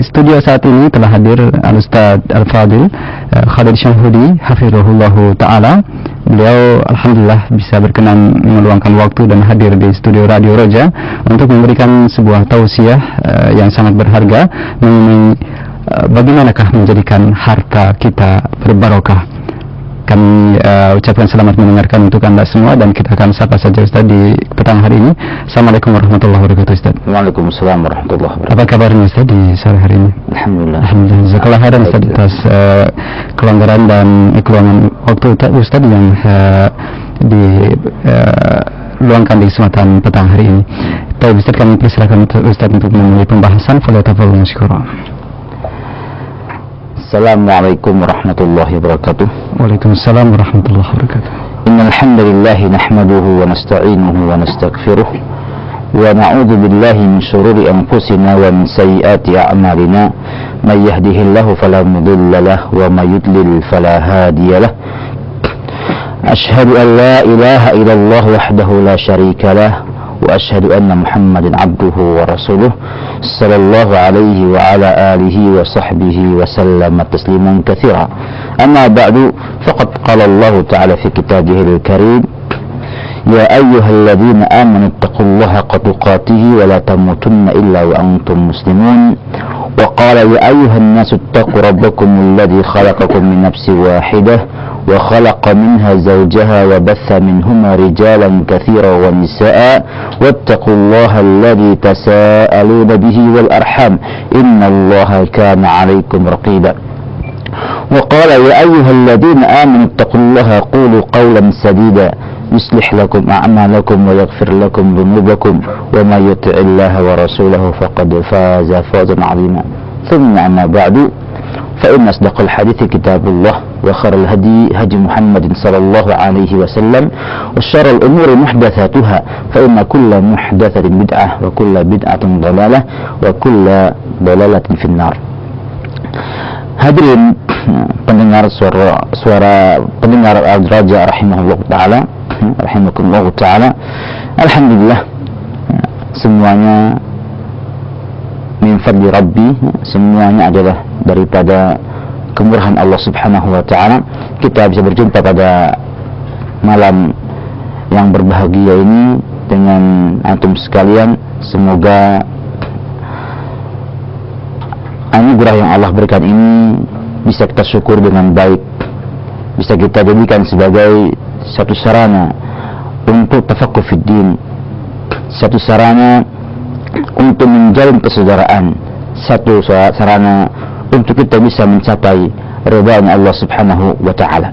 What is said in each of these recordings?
studio saat ini telah hadir Al-Ustadz Al-Fadil Khalid Syamhudi hafizahullahu ta'ala. Beliau alhamdulillah bisa berkenan meluangkan waktu dan hadir di studio Radio Roja untuk memberikan sebuah tausiah yang sangat berharga mengenai bagaimanakah menjadikan harta kita berbarokah. Kami ucapkan selamat mendengarkan untuk Anda semua, dan kita akan sapa saja Ustaz di petang hari ini. Assalamualaikum warahmatullahi wabarakatuh Ustaz. Waalaikumsalam warahmatullahi wabarakatuh. Apa kabarnya Ustaz di sore hari ini? Alhamdulillah. Jazakallah khairan Ustaz atas kelonggaran dan keuangan waktu Ustaz yang diluangkan di kesempatan petang hari ini. Baik Ustaz, kami persilakan Ustaz untuk memulai pembahasan. Falyatafadhal mashkura. Assalamualaikum warahmatullahi wabarakatuh. Waalaikumsalam warahmatullahi wabarakatuh. Innal hamdalillah nahmaduhu wa nasta'inuhu wa nastaghfiruh wa na'udzu billahi min shururi anfusina wa min sayyiati a'malina may yahdihillahu fala mudilla lahu wa may yudlil fala hadiya lahu. Ashhadu an la ilaha illallah wahdahu la syarika lahu wa ashhadu anna Muhammadan abduhu wa rasuluh sallallahu alaihi wa ala alihi wa sahbihi wa sallama tasliman katsira. Amma ba'du, faqad qala Allah ta'ala fi kitabihil karim, ya ayyuhalladzina amanu taqullaha haqqa tuqatih wa la tamutunna illa wa antum muslimun. Wa qala ya ayyuhan nasu ittaqu rabbakum alladzi khalaqakum min nafsin wahidah wa khalaqa minha zawjaha wa batha minhuma rijalan katsiran wa nisaa wattaqullaha alladzi tasaaluna bihi wal arham innallaha kana 'alaykum raqiba. Wa qala ya ayyuhalladzina amanu ittaqullaha qulu qawlan sadida yuslih lakum a'malakum wa yaghfir lakum dhunubakum wa may yuti'illaha wa rasulahu faqad faza fawzan 'azima. Thumma amma ba'du, fa inna asdaqal hadithi kitabullah wa khairal hadi hadi Muhammadin sallallahu alaihi wasallam wa syarrul umuri muhdatsatuha fa inna kulla muhdatsatin bid'ah wa kulla bid'atin dhalalah wa kulla dhalalatin finnar. Hadirin pendengar suara pendengar Al-Raja rahimahullah taala, rahimakumullah taala. Alhamdulillah, semuanya min fadli Rabbi, semuanya adalah daripada kemurahan Allah Subhanahu wa taala. Kita bisa berjumpa pada malam yang berbahagia ini dengan antum sekalian. Semoga anugerah yang Allah berikan ini bisa kita syukur dengan baik, bisa kita jadikan sebagai satu sarana untuk tafaqquh fid din, satu sarana untuk menjalin persaudaraan, satu sarana untuk kita bisa mencapai ridha Allah Subhanahu wa taala.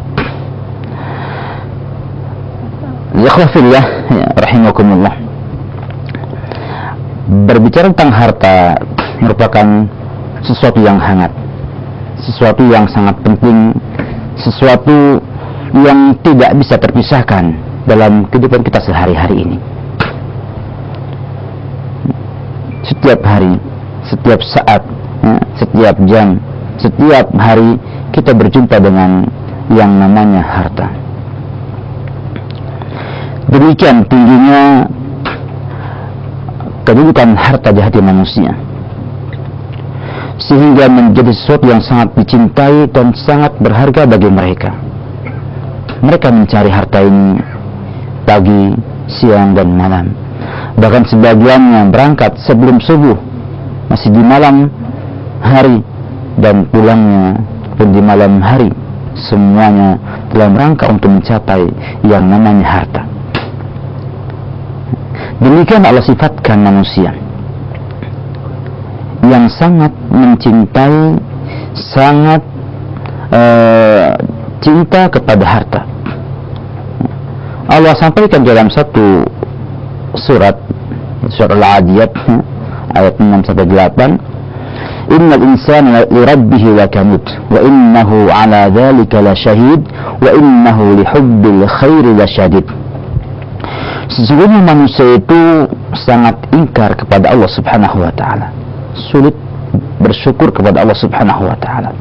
Zakhafillah rahimakumullah. Berbicara tentang harta merupakan sesuatu yang hangat, sesuatu yang sangat penting, sesuatu yang tidak bisa terpisahkan dalam kehidupan kita sehari-hari ini. Setiap hari, setiap saat, setiap jam, setiap hari kita berjumpa dengan yang namanya harta. Demikian tingginya kedudukan harta di hati manusia, sehingga menjadi sesuatu yang sangat dicintai dan sangat berharga bagi mereka. Mereka mencari harta ini pagi, siang, dan malam. Bahkan sebagiannya berangkat sebelum subuh, masih di malam hari, dan pulangnya pun di malam hari. Semuanya dalam rangka untuk mencapai yang namanya harta. Demikian Allah sifatkan manusia yang sangat mencintai, sangat cinta kepada harta. Allah sampaikan dalam satu surat Al-Adiyat ayat 6-8, innal insana li rabbih lakanut wa innahu ala dzalika lasyahid wa innahu lihubbil khairi lasyadid. Sesungguhnya manusia itu sangat ingkar kepada Allah Subhanahu wa taala, sulit bersyukur kepada Allah Subhanahu wa taala.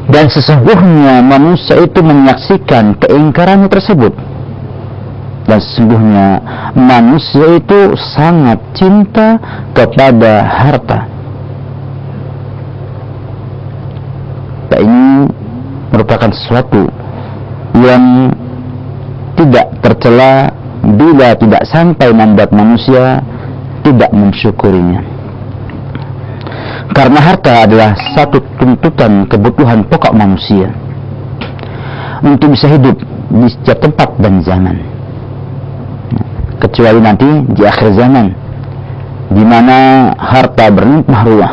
Dan sesungguhnya manusia itu menyaksikan keingkarannya tersebut. Dan sesungguhnya manusia itu sangat cinta kepada harta. merupakan sesuatu yang tidak tercela bila tidak sampai membuat manusia tidak mensyukurinya. Karena harta adalah satu tuntutan kebutuhan pokok manusia untuk bisa hidup di setiap tempat dan zaman, kecuali nanti di akhir zaman, di mana harta berlimpah ruah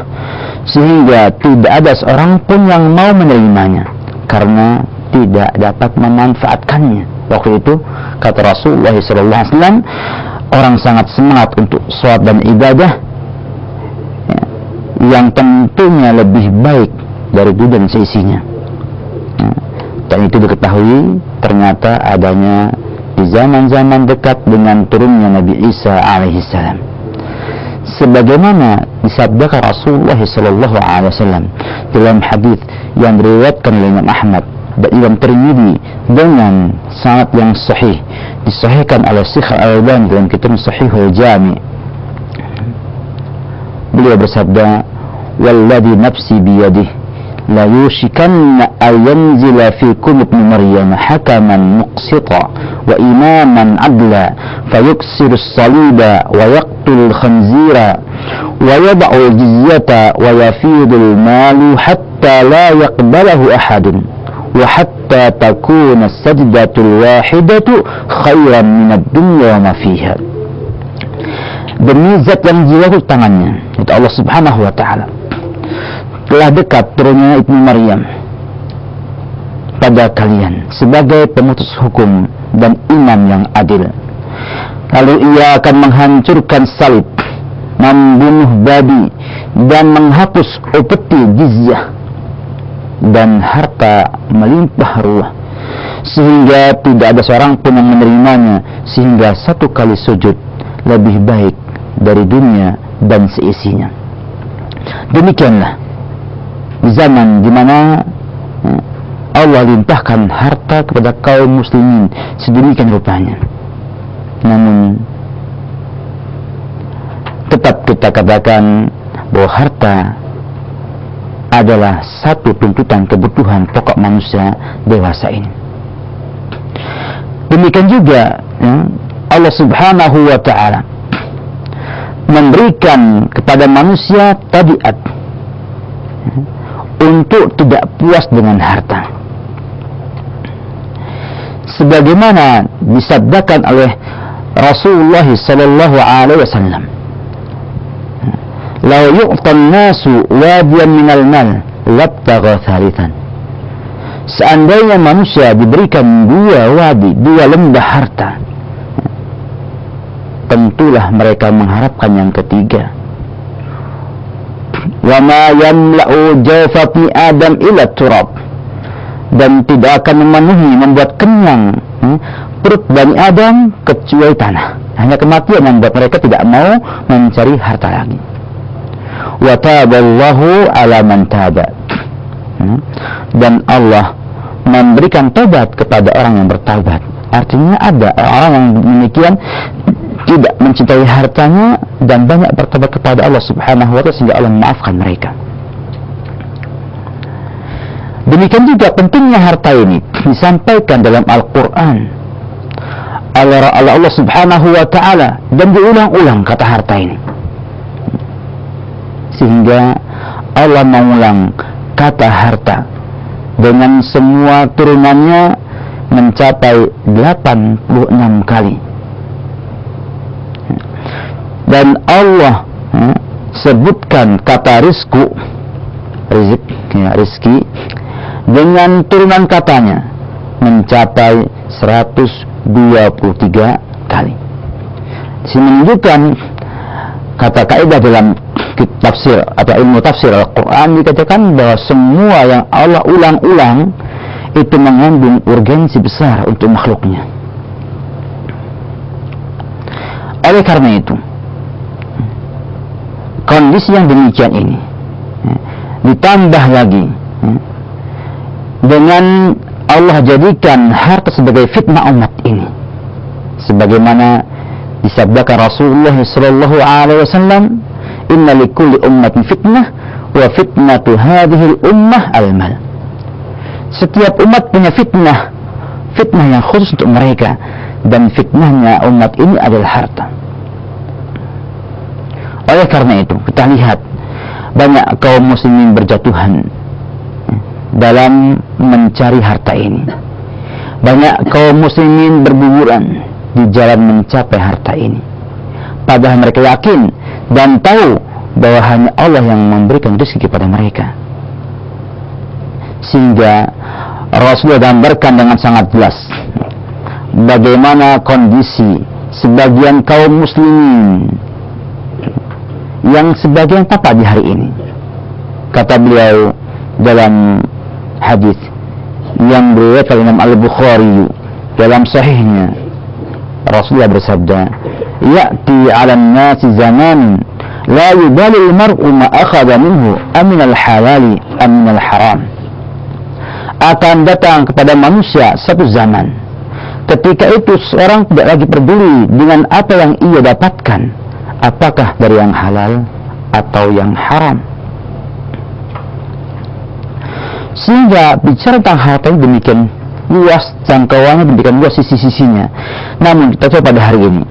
sehingga tidak ada seorang pun yang mau menerimanya karena tidak dapat memanfaatkannya. Waktu itu kata Rasulullah SAW, orang sangat semangat untuk sholat dan ibadah yang tentunya lebih baik dari dunia dan seisinya. Dan itu diketahui ternyata adanya di zaman-zaman dekat dengan turunnya Nabi Isa alaihissalam. Sebagaimana disabdakan Rasulullah SAW dalam hadis yang diriwayatkan oleh Imam Ahmad dan Imam Tirmidzi dengan sanad yang sahih, disahihkan oleh Syekh Al-Albani dalam kitab Sahihul Jami'. Beliau bersabda, "Walladzi nafsi biyadihi la yushikanna ay yanzila fikum ibnu Maryam hakaman muqsita wa imaman adla fayuksiru as-saliba wa yaqtul khanzira wa yad'u al-jizyata wa yafidu al-malu hatta la yaqbalahu ahadun wa hatta takuna as-sajdatul wahidatu khairan min ad-dunya wa ma fiha." Demi zat yang jiwaku di tangannya, itu Allah Subhanahu wa ta'ala, telah dekat turunnya Ibnu Maryam pada kalian sebagai pemutus hukum dan imam yang adil. Lalu ia akan menghancurkan salib, membunuh babi, dan menghapus upeti jizyah, dan harta melimpah ruah sehingga tidak ada seorang pun yang menerimanya, sehingga satu kali sujud lebih baik dari dunia dan seisinya. Demikianlah di zaman di mana Allah limpahkan harta kepada kaum muslimin sedemikian rupanya. Namun tetap kita katakan bahwa harta adalah satu tuntutan kebutuhan pokok manusia dewasa ini. Demikian juga Allah Subhanahu wa ta'ala memberikan kepada manusia tabiat untuk tidak puas dengan harta, sebagaimana disabdakan oleh Rasulullah sallallahu alaihi wasallam, "La yu'tan nasu wadiyan minal mal labtagha thalithan." Seandainya manusia diberikan dua wadi, dua lembah harta, tentulah mereka mengharapkan yang ketiga. Wa ma yamla'u jawfati Adam ila turab, dan tidak akan memenuhi, membuat kenyang perut Bani Adam kecuali tanah. Hanya kematian yang membuat mereka tidak mau mencari harta lagi. Wa taballahu ala man taba, dan Allah memberikan taubat kepada orang yang bertaubat. Artinya ada orang yang demikian tidak mencintai hartanya dan banyak bertobat kepada Allah Subhanahu wa ta'ala sehingga Allah memaafkan mereka. Demikian juga pentingnya harta ini disampaikan dalam Al-Quran oleh Allah Subhanahu wa ta'ala, dan diulang-ulang kata harta ini, sehingga Allah mengulang kata harta dengan semua turunannya mencapai 86 kali. Dan Allah sebutkan kata rizki dengan turunan katanya mencapai 123 kali. Ini menunjukkan kata kaidah dalam tafsir atau ilmu tafsir Al-Quran, dikatakan bahwa semua yang Allah ulang-ulang itu mengandung urgensi besar untuk makhluknya. Oleh karena itu, kondisi yang demikian ini ditambah lagi dengan Allah jadikan harta sebagai fitnah umat ini, sebagaimana disabdakan Rasulullah sallallahu alaihi wasallam, "Inna likulli ummatin fitnah wa fitnatu hadhihi al-ummah al-mal." Setiap umat punya fitnah yang khusus untuk mereka, dan fitnahnya umat ini adalah harta. Oleh karena itu kita lihat banyak kaum muslimin berjatuhan dalam mencari harta ini. Banyak kaum muslimin berguguran di jalan mencapai harta ini, padahal mereka yakin dan tahu bahwa hanya Allah yang memberikan rezeki kepada mereka. Sehingga Rasulullah gambarkan dengan sangat jelas bagaimana kondisi sebagian kaum muslimin yang sebagian apa di hari ini. Kata beliau dalam hadis yang diriwayatkan Imam Al-Bukhari dalam sahihnya, Rasulullah bersabda, "Ya'ti 'alan nasi zaman la yubali al-mar'u ma akhadha minhu amin al-halali amin al-haram." Akan datang kepada manusia satu zaman ketika itu seorang tidak lagi peduli dengan apa yang ia dapatkan, apakah dari yang halal atau yang haram. Sehingga bicara tentang harta ini demikian luas, jangkauannya demikian luas sisi-sisinya. Namun kita coba pada hari ini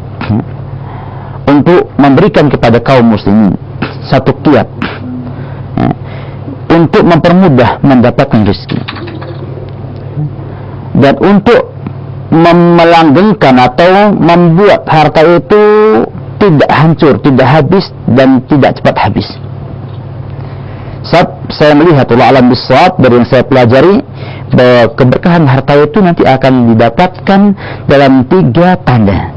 untuk memberikan kepada kaum muslimin satu kiat untuk mempermudah mendapatkan rezeki, dan untuk melanggengkan atau membuat harta itu tidak hancur, tidak habis, dan tidak cepat habis. Saya melihat Allah alam bisawab dari yang saya pelajari bahwa keberkahan harta itu nanti akan didapatkan dalam 3 tanda.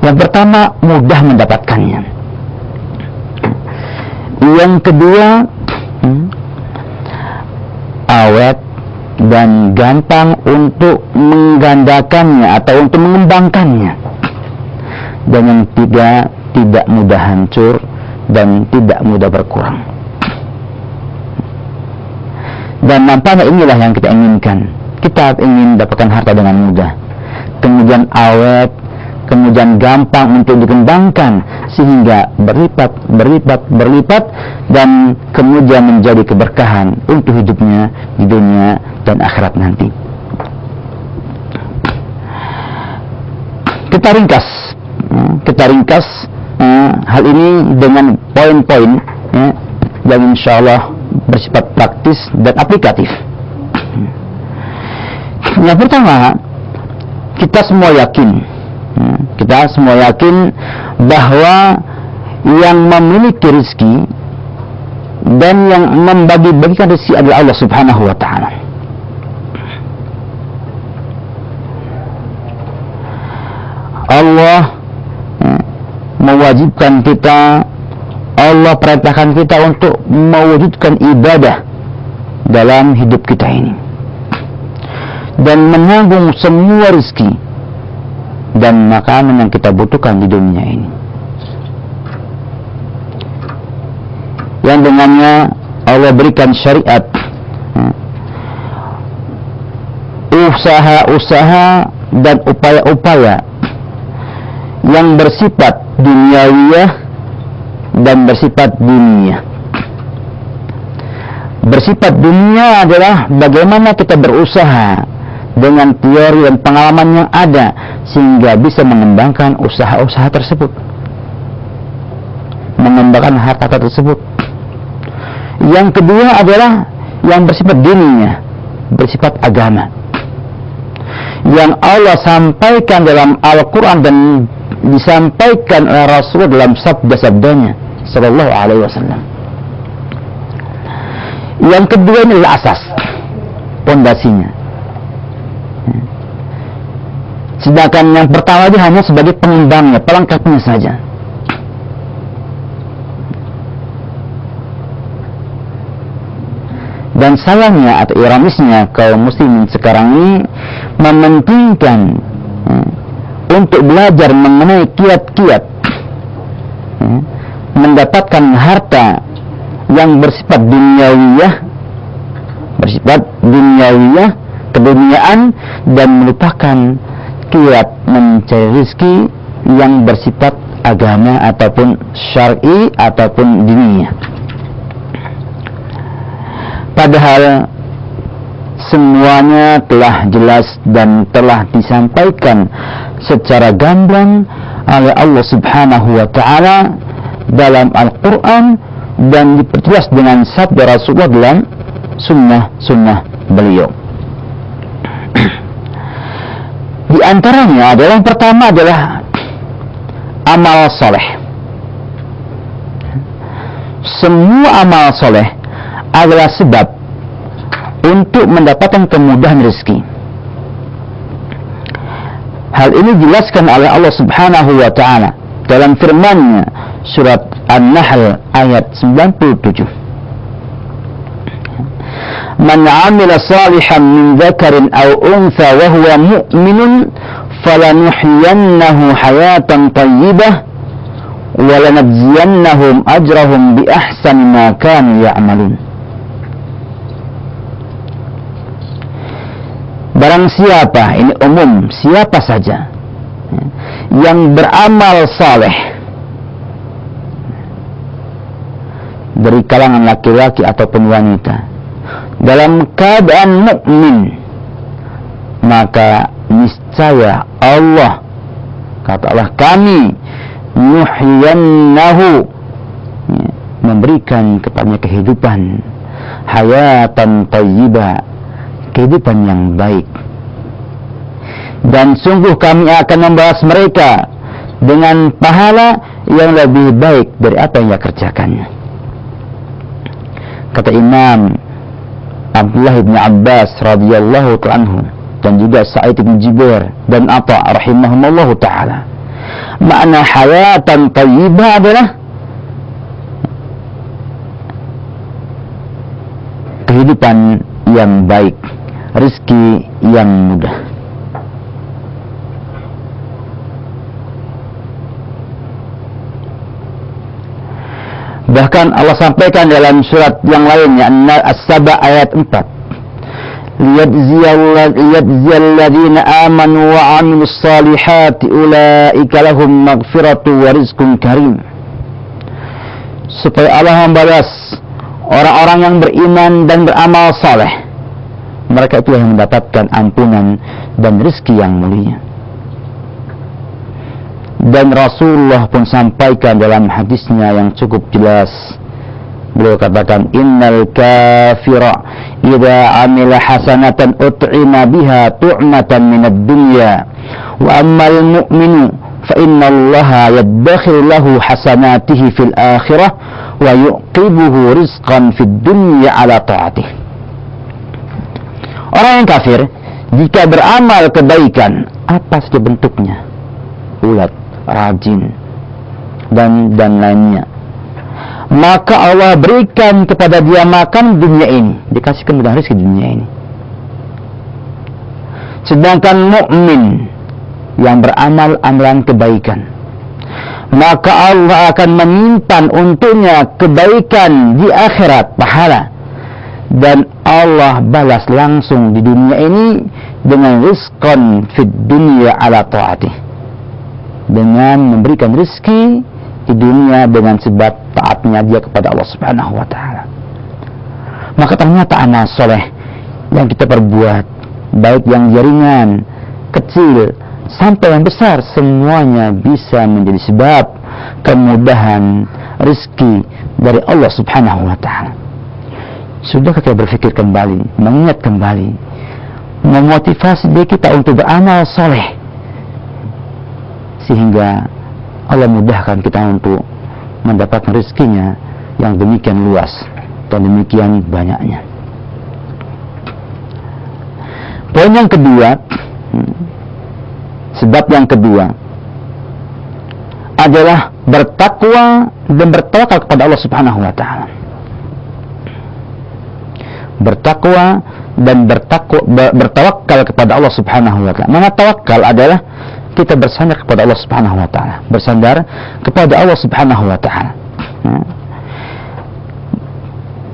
Yang pertama, mudah mendapatkannya. Yang kedua, awet dan gampang untuk menggandakannya atau untuk mengembangkannya. Dan yang ketiga, tidak mudah hancur dan tidak mudah berkurang. Dan nampaknya inilah yang kita inginkan. Kita ingin dapatkan harta dengan mudah, kemudian awet, kemudian gampang untuk dikembangkan sehingga berlipat, dan kemudian menjadi keberkahan untuk hidupnya di dunia dan akhirat nanti. Kita ringkas hal ini dengan poin-poin yang insya Allah bersifat praktis dan aplikatif. Yang pertama, kita semua yakin bahwa yang memiliki rezeki dan yang membagi-bagikan rezeki adalah Allah Subhanahu wa ta'ala. Allah mewajibkan kita, Allah perintahkan kita untuk mewujudkan ibadah dalam hidup kita ini dan menanggung semua rezeki dan makanan yang kita butuhkan di dunia ini, yang dengannya Allah berikan syariat, usaha-usaha dan upaya-upaya yang bersifat duniawiyah dan bersifat dunia. Bersifat dunia adalah bagaimana kita berusaha dengan teori dan pengalaman yang ada sehingga bisa mengembangkan usaha-usaha tersebut, mengembangkan harta tersebut. Yang kedua adalah yang bersifat dininya, bersifat agama, yang Allah sampaikan dalam Al-Quran dan disampaikan oleh Rasulullah dalam sabda-sabdanya sallallahu alaihi wasallam. Yang kedua ini adalah asas, pondasinya. Sedangkan yang pertama ini hanya sebagai pengembangnya, pelengkapnya saja. Dan sayangnya atau ironisnya kaum muslimin sekarang ini mementingkan untuk belajar mengenai kiat-kiat mendapatkan harta yang bersifat duniawiyah, keduniaan, dan melupakan kiat mencari rezeki yang bersifat agama ataupun syar'i ataupun diniyah. Padahal semuanya telah jelas dan telah disampaikan secara gamblang oleh Allah Subhanahu wa taala dalam Al-Qur'an dan diperjelas dengan sabda Rasulullah dalam sunnah beliau. Di antaranya adalah yang pertama adalah amal soleh. Semua amal soleh adalah sebab untuk mendapatkan kemudahan rezeki. Hal ini dijelaskan oleh Allah Subhanahu wa taala dalam firman-Nya surat An-Nahl ayat 97. Man 'amila salihan min dzakarin aw untha wa huwa mu'minun falanuhyiyannahu hayatan thayyibah wa lanajziyannahum ajrahum bi ahsani ma kanu ya'malun. Barang siapa, ini umum, siapa saja yang beramal saleh dari kalangan laki-laki ataupun wanita dalam keadaan mukmin, maka niscaya Allah, kata Allah, kami nuhyiyannahu, memberikan kepadanya kehidupan hayatan thayyibah, kehidupan yang baik, dan sungguh kami akan membalas mereka dengan pahala yang lebih baik dari apa yang ia kerjakan. Kata Imam Abdullah bin Abbas radhiyallahu anhu dan juga Sa'id bin Jubair dan Atha rahimahumullah taala, makna hayatan thayyibah adalah kehidupan yang baik, rezeki yang mudah. Bahkan Allah sampaikan dalam surat yang lainnya, As-Saba ayat 4, liyajziyal ladzina amanu wa 'amilus salihati ulaika lahum maghfiratu wa rizqun karim. Supaya Allah membalas orang-orang yang beriman dan beramal saleh, mereka itu yang mendapatkan ampunan dan rezeki yang mulia. Dan Rasulullah pun sampaikan dalam hadisnya yang cukup jelas, beliau katakan, innal kafira idza amila hasanatan ut'ima biha tu'matan minad dunya wa ammal mu'minu fa innallaha yaddakhir lahu hasanatihi fil akhirah wa yuqibuhu rizqan fid dunya ala ta'atih. Orang yang kafir jika beramal kebaikan apa saja bentuknya, ulat, rajin dan lainnya, maka Allah berikan kepada dia makan dunia ini, dikasih kemudahan rezeki dunia ini. Sedangkan mukmin yang beramal amalan kebaikan, maka Allah akan menyimpan untuknya kebaikan di akhirat, pahala, dan Allah balas langsung di dunia ini dengan rizqan fid dunya ala ta'atih, dengan memberikan rezeki di dunia dengan sebab taatnya dia kepada Allah Subhanahu wa taala. Maka ternyata amal soleh yang kita perbuat, baik yang jaringan kecil sampai yang besar, semuanya bisa menjadi sebab kemudahan rezeki dari Allah Subhanahu wa taala. Sudahkah kita berpikir kembali, mengingat kembali, memotivasi diri kita untuk beramal soleh, sehingga Allah mudahkan kita untuk mendapatkan rezekinya yang demikian luas dan demikian banyaknya. Poin yang kedua, sebab yang kedua adalah bertakwa dan bertawakal kepada Allah Subhanahu wa taala. Bertakwa dan bertawakal kepada Allah Subhanahu wa taala. Mana tawakal adalah kita bersandar kepada Allah Subhanahu wa taala, bersandar kepada Allah Subhanahu wa taala,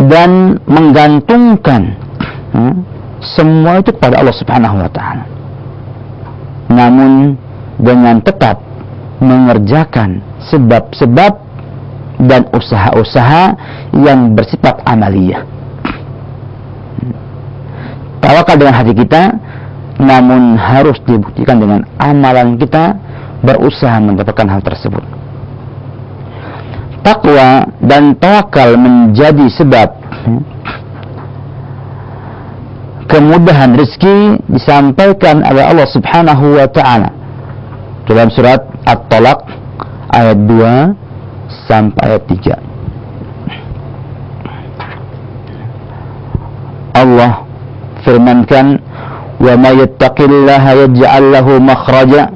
dan menggantungkan semua itu kepada Allah Subhanahu wa taala, namun dengan tetap mengerjakan sebab-sebab dan usaha-usaha yang bersifat amaliyah. tawakal dengan hati kita, namun harus dibuktikan dengan amalan kita berusaha mendapatkan hal tersebut. Takwa dan tawakal menjadi sebab kemudahan rezeki disampaikan oleh Allah Subhanahu wa taala dalam surat At-Talaq ayat 2 sampai ayat 3. Allah firmankan, "Wa may yattaqillaha yaj'al lahu makhraja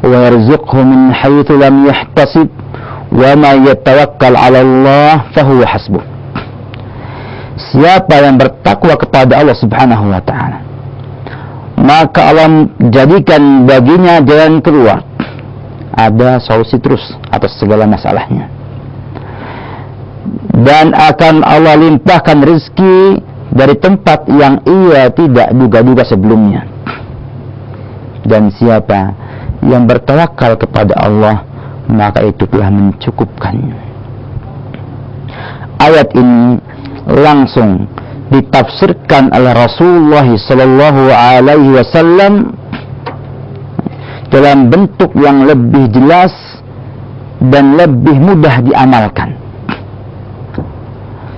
wa yarzuqhu min haitsu lam yahtasib wa may yatawakkal 'ala Allah fahuwa hasbuh." Siapa yang bertakwa kepada Allah Subhanahu wa taala, maka Allah jadikan baginya jalan keluar. Ada solusi terus atas segala masalahnya. Dan akan Allah limpahkan rezeki dari tempat yang ia tidak duga-duga sebelumnya. Dan siapa yang bertawakal kepada Allah, maka itu telah mencukupkannya. Ayat ini langsung ditafsirkan oleh Rasulullah sallallahu alaihi wasallam dalam bentuk yang lebih jelas dan lebih mudah diamalkan.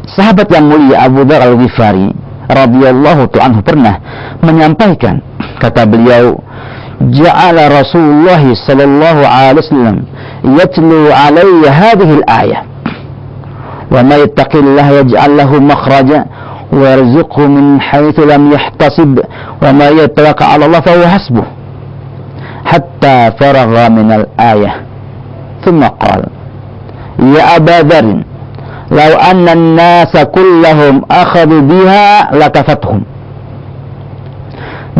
Sahabat yang mulia Abu Dzar Al-Ghifari radhiyallahu anhu pernah menyampaikan, kata beliau, "Ja'ala Rasulullah sallallahu alaihi wasallam yatlu alayya hadhihi al-ayah. Wa may yattaqillaha yaj'al lahu makhraja wa yarzuqhu min haitsu lam yahtasib wa may yatawakkal 'ala Allah fa huwa hasbuh." Hatta faragha min al-ayah. Thumma qala, "Ya Aba Dzar, law anna an-nasa kullahum akhadhu biha lakafathum."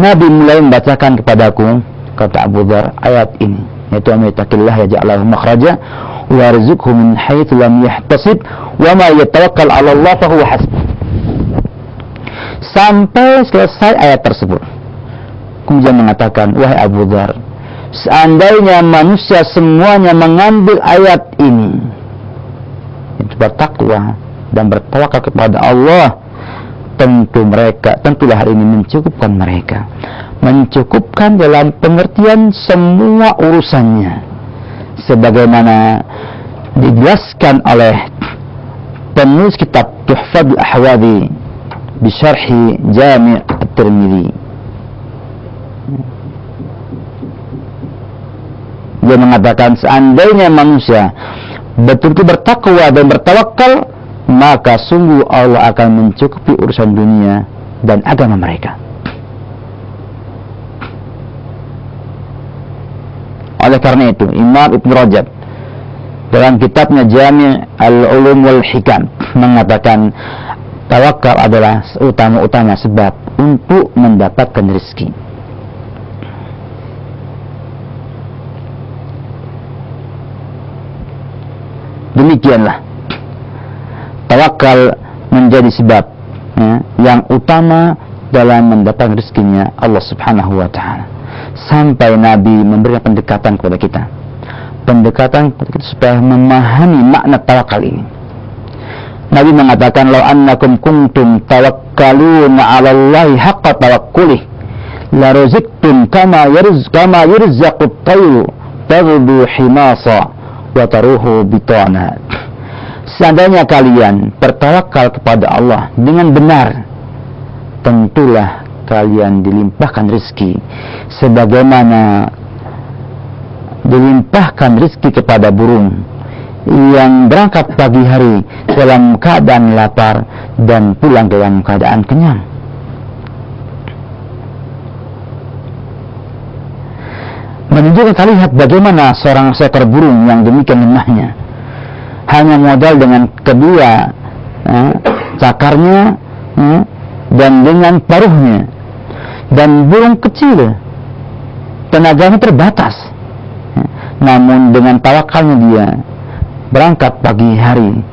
Nabi mulai membacakan kepadaku, kata Abu Dzar, ayat ini, yaitu "May yattaqillaha yaj'al lahu makhraja wa yarzuqhu min haitsu lam yahtasib wa may yatawakkal 'ala Allah fa huwa hasbuh." Sampai selesai ayat tersebut. Kemudian mengatakan, "Wahai Abu Dzar, seandainya manusia semuanya mengambil ayat ini, itu bertakwa dan bertawakal kepada Allah, tentulah hal ini mencukupkan mereka. Mencukupkan dalam pengertian semua urusannya, sebagaimana dijelaskan oleh penulis kitab Tuhfatul Ahwadhi bi Syarhi Jami' At-Tirmidzi. Dia mengatakan, seandainya manusia betul-betul bertakwa dan bertawakal, maka sungguh Allah akan mencukupi urusan dunia dan agama mereka. Oleh karena itu, Imam Ibn Rajab dalam kitabnya Jami' Al-Ulum wal Hikam mengatakan, tawakal adalah utama-utama sebab untuk mendapatkan rezeki. Demikianlah tawakal menjadi sebab yang utama dalam mendapatkan rezekinya Allah Subhanahu wa taala. Sampai Nabi memberikan pendekatan kepada kita. Pendekatan kepada kita supaya memahami makna tawakal ini. Nabi mengatakan, "Law annakum kuntum tawakkaluna 'ala Allahi haqqa tawakkulih la razaqtum kama yurzaqu at-tayru taghdu himasa wa taruhu bitana." Seandainya kalian bertawakal kepada Allah dengan benar, tentulah kalian dilimpahkan rezeki sebagaimana dilimpahkan rezeki kepada burung yang berangkat pagi hari dalam keadaan lapar dan pulang dalam keadaan kenyang. Menunjukkan kalian lihat bagaimana seorang seekor burung yang demikian lemahnya, hanya modal dengan kedua cakarnya dan dengan paruhnya, dan burung kecil tenaganya terbatas, namun dengan tawakalnya dia berangkat pagi hari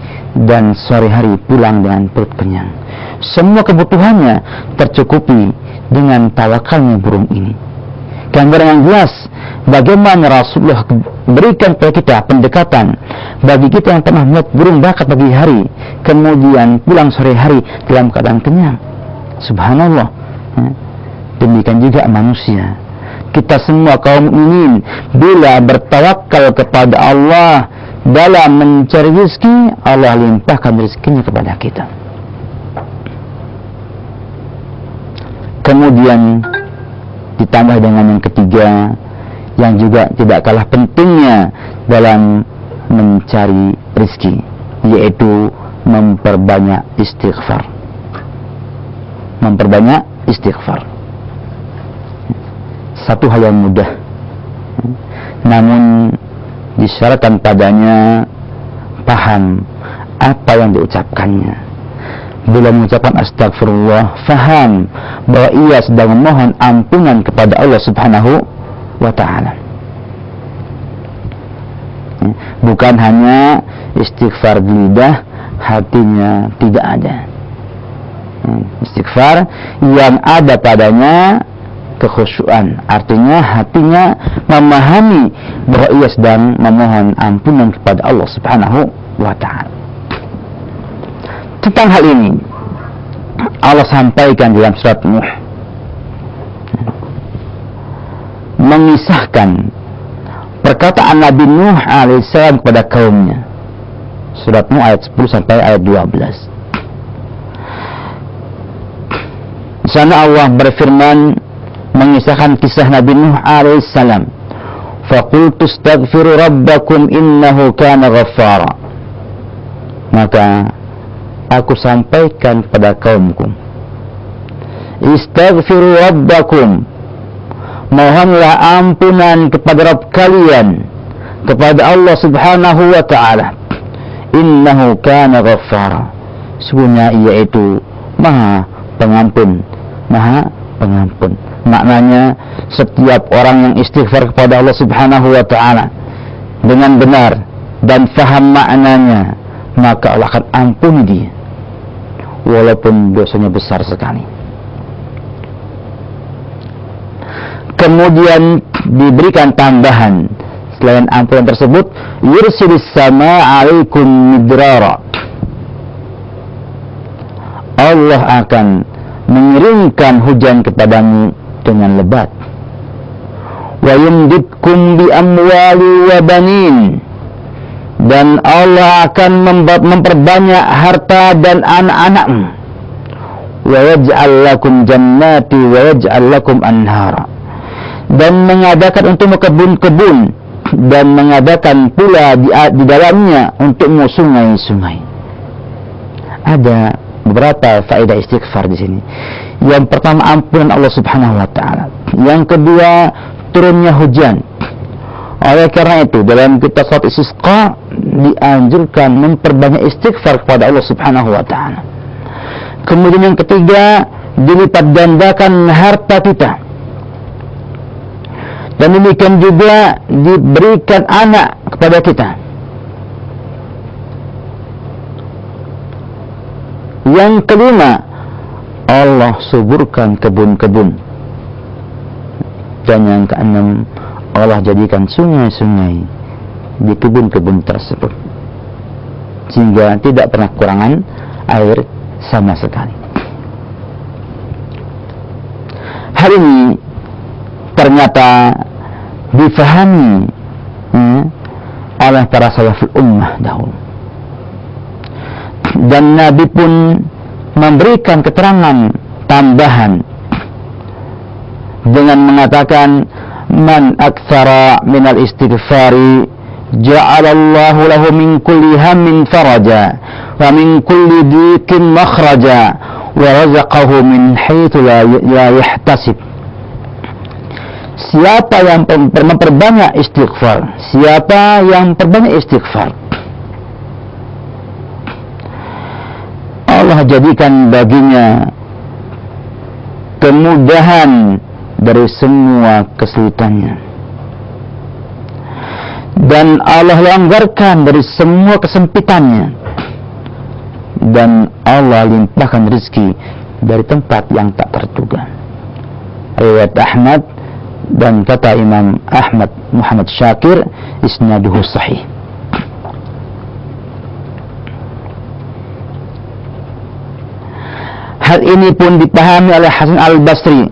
dan sore hari pulang dengan perut kenyang. Semua kebutuhannya tercukupi dengan tawakalnya burung ini. Gambaran yang jelas bagaimana Rasulullah berikan kepada kita pendekatan bagi kita yang pernah melihat burung berangkat pagi hari kemudian pulang sore hari dalam keadaan kenyang. Subhanallah, Demikian juga manusia. Kita semua kaum mukminin bila bertawakal kepada Allah dalam mencari rezeki, Allah limpahkan rezekinya kepada kita. Kemudian ditambah dengan yang ketiga yang juga tidak kalah pentingnya dalam mencari rezeki, yaitu memperbanyak istighfar. Memperbanyak istighfar. Satu hal yang mudah, namun disyaratkan padanya paham apa yang diucapkannya. Bila mengucapkan astagfirullah, faham bahwa ia sedang memohon ampunan kepada Allah Subhanahu wa ta'ala. Bukan hanya istighfar di lidah, hatinya tidak ada. Istighfar yang ada padanya kekhusyuan, artinya hatinya memahami bahwa ia sedang memohon ampunan kepada Allah Subhanahu wa ta'ala. Tentang hal ini Allah sampaikan dalam surat Nuh, mengisahkan perkataan Nabi Nuh alaihissalam kepada kaumnya. Surat Nuh ayat 10 sampai ayat 12. Di sana Allah berfirman mengisahkan kisah Nabi Nuh alaihissalam. Faqultu astaghfiru rabbakum innahu kana ghaffara. Maka aku sampaikan kepada kaumku, istaghfiru rabbakum, mohonlah ampunan kepada Rabb kalian, kepada Allah Subhanahu wa ta'ala. Innahu kana ghaffara, sesungguhnya ia itu maha pengampun, maha pengampun. Maknanya setiap orang yang istighfar kepada Allah Subhanahu wa ta'ala dengan benar dan faham maknanya, maka Allah akan ampuni dia walaupun dosanya besar sekali. Kemudian diberikan tambahan selain ampunan tersebut, yursilis sama alaikum midrara, Allah akan mengirimkan hujan kepadamu dengan lebat. Wa yumditkum bi amwali wa banin, dan Allah akan memperbanyak harta dan anak-anakmu. Wa yaj'al lakum jannati wa yaj'al lakum anhara, dan mengadakan untukmu kebun-kebun dan mengadakan pula di dalamnya untukmu sungai-sungai. Ada beberapa faedah istighfar di sini. Yang pertama, ampunan Allah Subhanahu wa ta'ala. Yang kedua, turunnya hujan. Oleh karena itu dalam kitab salat istisqa dianjurkan memperbanyak istighfar kepada Allah Subhanahu wa ta'ala. Kemudian yang ketiga, dilipat gandakan harta kita. Dan demikian juga diberikan anak kepada kita. Yang kelima, Allah suburkan kebun-kebun. Dan yang keenam, Allah jadikan sungai-sungai di kebun-kebun tersebut, sehingga tidak pernah kekurangan air sama sekali. Hal ini ternyata difahami oleh para salaful ummah dahulu, dan Nabi pun memberikan keterangan tambahan dengan mengatakan, man aktsara minal istighfari ja'alallahu lahu min kulli hammin faraja wa min kulli dhiqin makhraja wa razaqahu min haitsu la yahtasib. Siapa yang memperbanyak istighfar, siapa yang memperbanyak istighfar, Allah jadikan baginya kemudahan dari semua kesulitannya, dan Allah langgarkan dari semua kesempitannya, dan Allah limpahkan rezeki dari tempat yang tak terduga. Riwayat Ahmad, dan kata Imam Ahmad Muhammad Syakir, isnaduhu sahih. Hal ini pun dipahami oleh Hasan al-Basri